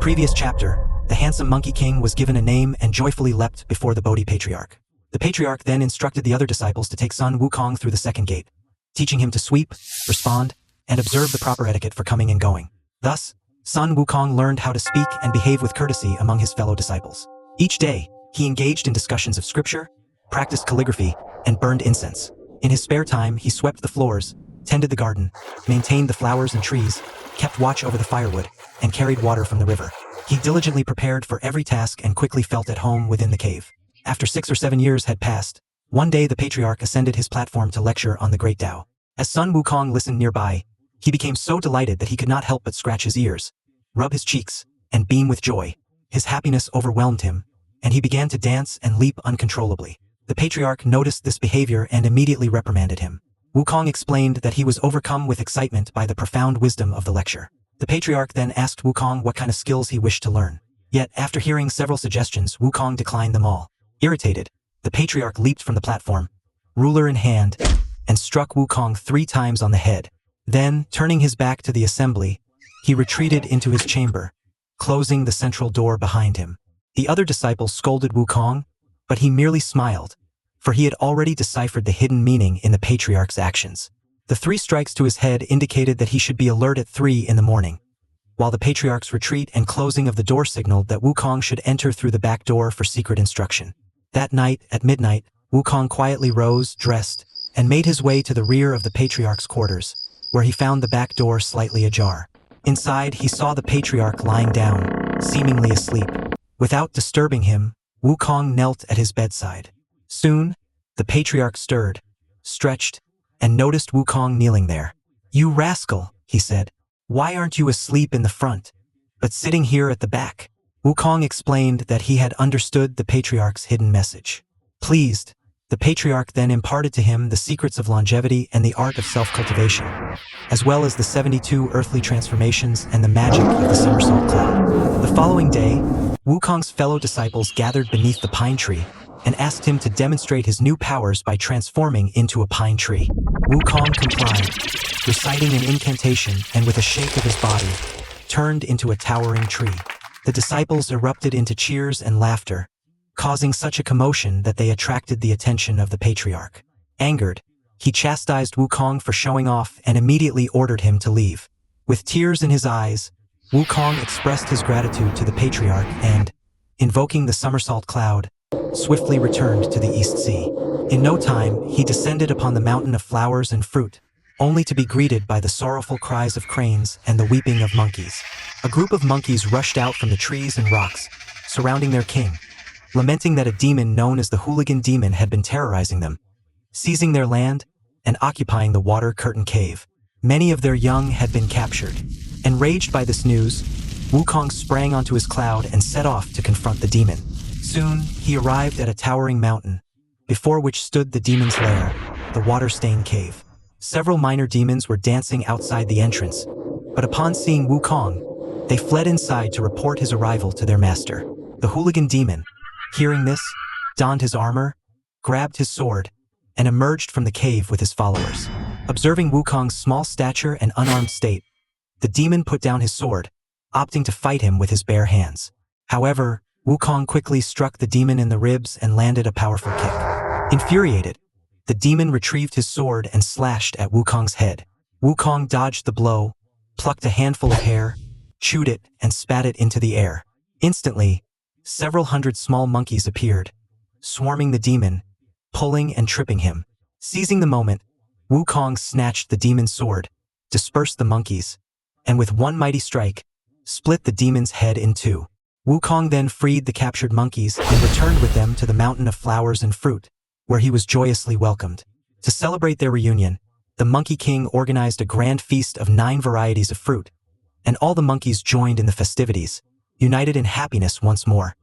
previous chapter, the handsome Monkey King was given a name and joyfully leapt before the Bodhi Patriarch. The Patriarch then instructed the other disciples to take Sun Wukong through the second gate, teaching him to sweep, respond, and observe the proper etiquette for coming and going. Thus, Sun Wukong learned how to speak and behave with courtesy among his fellow disciples. Each day, he engaged in discussions of scripture, practiced calligraphy, and burned incense. In his spare time, he swept the floors, tended the garden, maintained the flowers and trees, kept watch over the firewood, and carried water from the river. He diligently prepared for every task and quickly felt at home within the cave. After 6 or 7 years had passed, one day the Patriarch ascended his platform to lecture on the Great Tao. As Sun Wukong listened nearby, he became so delighted that he could not help but scratch his ears, rub his cheeks, and beam with joy. His happiness overwhelmed him, and he began to dance and leap uncontrollably. The Patriarch noticed this behavior and immediately reprimanded him. Wukong explained that he was overcome with excitement by the profound wisdom of the lecture. The Patriarch then asked Wukong what kind of skills he wished to learn. Yet, after hearing several suggestions, Wukong declined them all. Irritated, the Patriarch leaped from the platform, ruler in hand, and struck Wukong 3 times on the head. Then, turning his back to the assembly, he retreated into his chamber, closing the central door behind him. The other disciples scolded Wukong, but he merely smiled, for he had already deciphered the hidden meaning in the Patriarch's actions. The 3 strikes to his head indicated that he should be alert at 3 in the morning, while the Patriarch's retreat and closing of the door signaled that Wukong should enter through the back door for secret instruction. That night, at midnight, Wukong quietly rose, dressed, and made his way to the rear of the Patriarch's quarters, where he found the back door slightly ajar. Inside, he saw the Patriarch lying down, seemingly asleep. Without disturbing him, Wukong knelt at his bedside. Soon, the Patriarch stirred, stretched, and noticed Wukong kneeling there. "You rascal," he said. "Why aren't you asleep in the front, but sitting here at the back?" Wukong explained that he had understood the Patriarch's hidden message. Pleased, the Patriarch then imparted to him the secrets of longevity and the art of self-cultivation, as well as the 72 earthly transformations and the magic of the somersault cloud. The following day, Wukong's fellow disciples gathered beneath the pine tree and asked him to demonstrate his new powers by transforming into a pine tree. Wukong complied, reciting an incantation, and with a shake of his body, turned into a towering tree. The disciples erupted into cheers and laughter, causing such a commotion that they attracted the attention of the Patriarch. Angered, he chastised Wukong for showing off and immediately ordered him to leave. With tears in his eyes, Wukong expressed his gratitude to the Patriarch and, invoking the somersault cloud, swiftly returned to the East Sea. In no time, he descended upon the mountain of flowers and fruit, only to be greeted by the sorrowful cries of cranes and the weeping of monkeys. A group of monkeys rushed out from the trees and rocks, surrounding their king, lamenting that a demon known as the Hooligan Demon had been terrorizing them, seizing their land, and occupying the water curtain cave. Many of their young had been captured. Enraged by this news, Wukong sprang onto his cloud and set off to confront the demon. Soon, he arrived at a towering mountain, before which stood the demon's lair, the water-stained cave. Several minor demons were dancing outside the entrance, but upon seeing Wukong, they fled inside to report his arrival to their master. The Hooligan Demon, hearing this, donned his armor, grabbed his sword, and emerged from the cave with his followers. Observing Wukong's small stature and unarmed state, the demon put down his sword, opting to fight him with his bare hands. However, Wukong quickly struck the demon in the ribs and landed a powerful kick. Infuriated, the demon retrieved his sword and slashed at Wukong's head. Wukong dodged the blow, plucked a handful of hair, chewed it, and spat it into the air. Instantly, several hundred small monkeys appeared, swarming the demon, pulling and tripping him. Seizing the moment, Wukong snatched the demon's sword, dispersed the monkeys, and with one mighty strike, split the demon's head in 2. Wukong then freed the captured monkeys and returned with them to the mountain of flowers and fruit, where he was joyously welcomed. To celebrate their reunion, the Monkey King organized a grand feast of 9 varieties of fruit, and all the monkeys joined in the festivities, united in happiness once more.